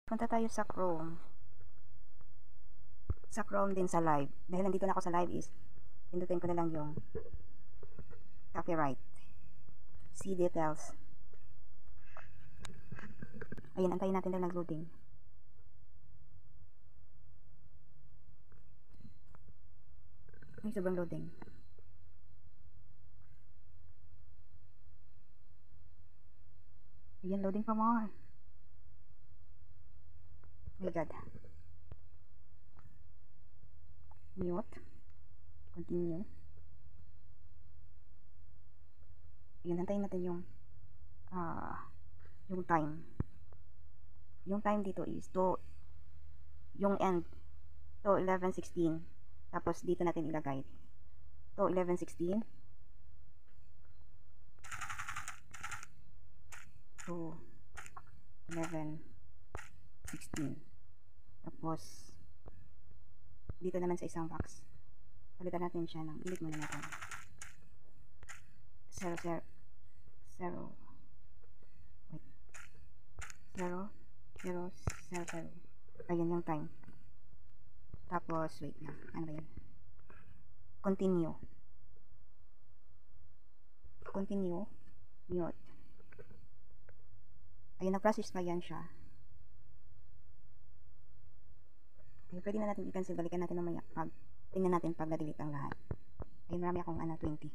Punta tayo sa Chrome. Sa Chrome din sa live. Dahil nandito na ako sa live is, pindutin ko na lang yung copyright. See details. Ayun, antayin natin lang nag-loading. Ay, sobrang loading. Ayan, loading pa more. My God. Mute. Continue. Ayan, antayin natin yung time. Yung time dito is yung end to 11:16. Tapos dito natin ilagay to 11:16 to 11:16. Tapos dito naman sa isang box palitan natin siya ng delete muna natin 0 0 0 wait 0 0 0 0. Ayun yung time. Tapos wait na, ano ba yun, continue mute. Ayun, nag-process pa yan siya. Okay, pwede na natin i-cancel, balikan natin mamaya pag tingnan natin pag na-delete ang lahat. Ayun, marami akong 20.